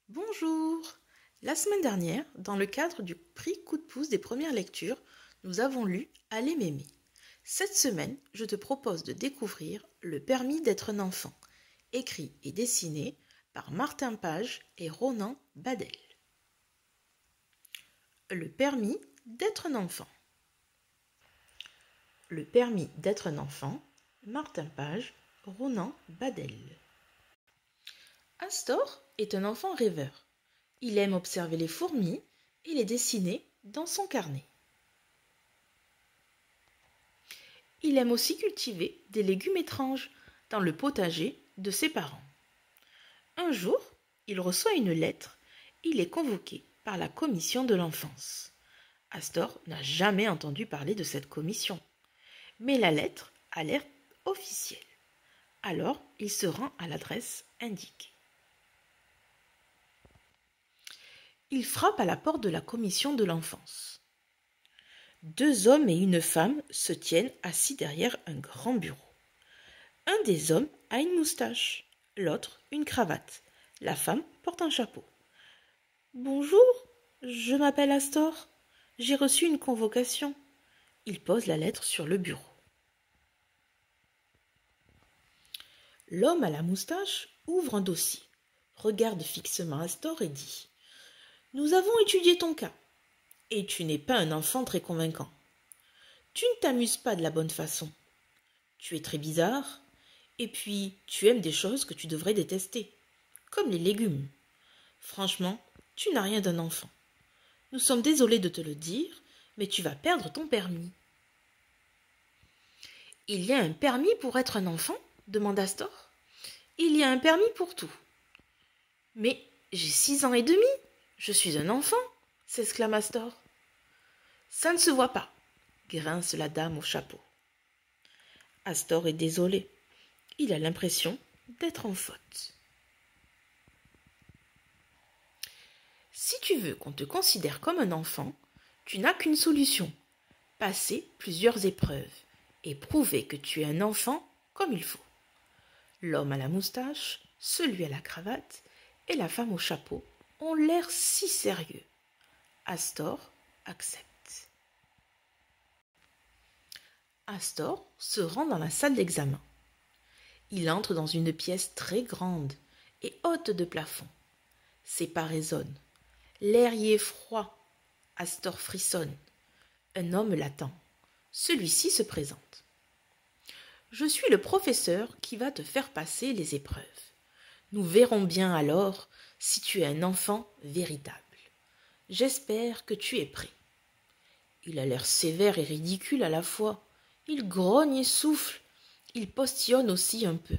Bonjour! La semaine dernière, dans le cadre du prix Coup de pouce des premières lectures, nous avons lu Aller m'aimer. Cette semaine, je te propose de découvrir Le permis d'être un enfant, écrit et dessiné par Martin Page et Ronan Badel. Le permis d'être un enfant. Le permis d'être un enfant, Martin Page, Ronan Badel. Astor est un enfant rêveur. Il aime observer les fourmis et les dessiner dans son carnet. Il aime aussi cultiver des légumes étranges dans le potager de ses parents. Un jour, il reçoit une lettre. Il est convoqué par la commission de l'enfance. Astor n'a jamais entendu parler de cette commission, mais la lettre a l'air officielle. Alors, il se rend à l'adresse indiquée. Il frappe à la porte de la commission de l'enfance. Deux hommes et une femme se tiennent assis derrière un grand bureau. Un des hommes a une moustache, l'autre une cravate. La femme porte un chapeau. « Bonjour, je m'appelle Astor. J'ai reçu une convocation. » Il pose la lettre sur le bureau. L'homme à la moustache ouvre un dossier, regarde fixement Astor et dit « Nous avons étudié ton cas, et tu n'es pas un enfant très convaincant. Tu ne t'amuses pas de la bonne façon. Tu es très bizarre, et puis tu aimes des choses que tu devrais détester, comme les légumes. Franchement, tu n'as rien d'un enfant. Nous sommes désolés de te le dire, mais tu vas perdre ton permis. »« Il y a un permis pour être un enfant ?» demande Astor. « Il y a un permis pour tout. »« Mais j'ai 6 ans et demi, je suis un enfant !» s'exclame Astor. « Ça ne se voit pas !» grince la dame au chapeau. Astor est désolé. Il a l'impression d'être en faute. Si tu veux qu'on te considère comme un enfant, tu n'as qu'une solution. Passer plusieurs épreuves et prouver que tu es un enfant comme il faut. L'homme à la moustache, celui à la cravate et la femme au chapeau ont l'air si sérieux. Astor accepte. Astor se rend dans la salle d'examen. Il entre dans une pièce très grande et haute de plafond. Ses pas résonnent. L'air y est froid. Astor frissonne. Un homme l'attend. Celui-ci se présente. « Je suis le professeur qui va te faire passer les épreuves. Nous verrons bien alors si tu es un enfant véritable. J'espère que tu es prêt. » Il a l'air sévère et ridicule à la fois. Il grogne et souffle. Il postillonne aussi un peu.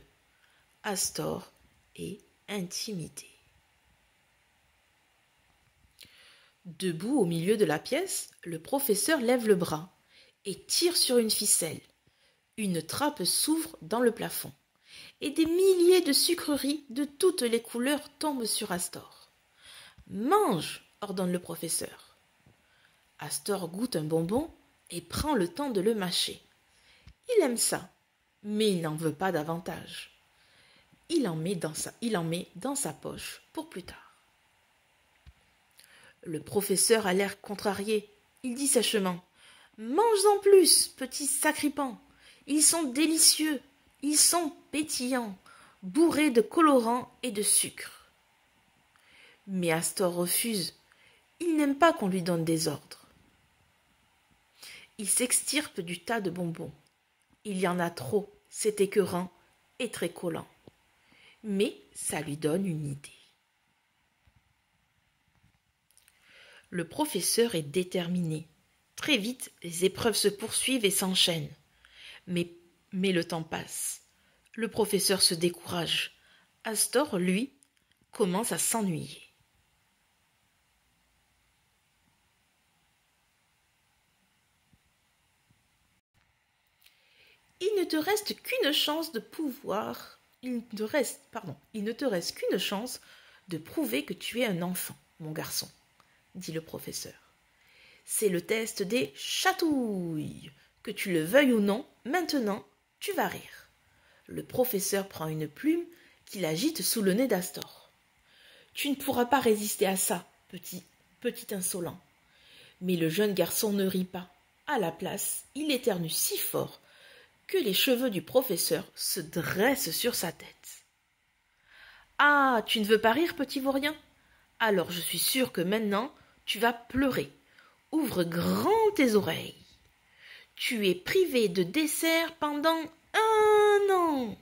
Astor est intimidé. Debout au milieu de la pièce, le professeur lève le bras et tire sur une ficelle. Une trappe s'ouvre dans le plafond et des milliers de sucreries de toutes les couleurs tombent sur Astor. « Mange !» ordonne le professeur. Astor goûte un bonbon et prend le temps de le mâcher. Il aime ça, mais il n'en veut pas davantage. Il en met dans sa poche pour plus tard. Le professeur a l'air contrarié. Il dit sèchement « Mange-en plus, petit sacripant. Ils sont délicieux, ils sont pétillants, bourrés de colorants et de sucre. » Mais Astor refuse. Il n'aime pas qu'on lui donne des ordres. Il s'extirpe du tas de bonbons. Il y en a trop, c'est écœurant et très collant. Mais ça lui donne une idée. Le professeur est déterminé. Très vite, les épreuves se poursuivent et s'enchaînent. Mais le temps passe. Le professeur se décourage. Astor, lui, commence à s'ennuyer. Il ne te reste qu'une chance de prouver que tu es un enfant, mon garçon, dit le professeur. C'est le test des chatouilles. Que tu le veuilles ou non, maintenant, tu vas rire. Le professeur prend une plume qu'il agite sous le nez d'Astor. Tu ne pourras pas résister à ça, petit insolent. Mais le jeune garçon ne rit pas. À la place, il éternue si fort que les cheveux du professeur se dressent sur sa tête. « Ah, tu ne veux pas rire, petit vaurien? Alors je suis sûre que maintenant tu vas pleurer. Ouvre grand tes oreilles. Tu es privé de dessert pendant 1 an. »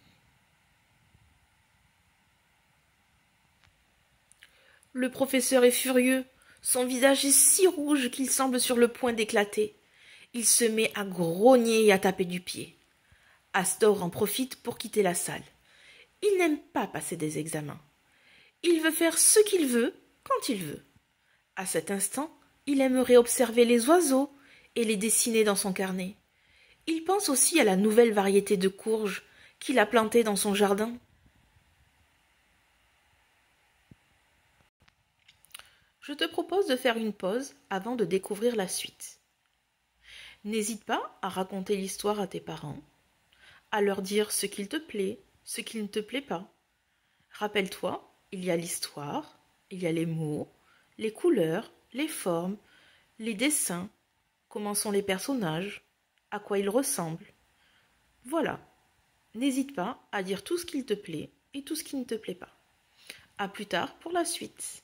Le professeur est furieux. Son visage est si rouge qu'il semble sur le point d'éclater. Il se met à grogner et à taper du pied. Astor en profite pour quitter la salle. Il n'aime pas passer des examens. Il veut faire ce qu'il veut, quand il veut. À cet instant, il aimerait observer les oiseaux et les dessiner dans son carnet. Il pense aussi à la nouvelle variété de courges qu'il a plantée dans son jardin. Je te propose de faire une pause avant de découvrir la suite. N'hésite pas à raconter l'histoire à tes parents, à leur dire ce qu'il te plaît, ce qui ne te plaît pas. Rappelle-toi, il y a l'histoire, il y a les mots, les couleurs, les formes, les dessins, comment sont les personnages, à quoi ils ressemblent. Voilà, n'hésite pas à dire tout ce qu'il te plaît et tout ce qui ne te plaît pas. À plus tard pour la suite.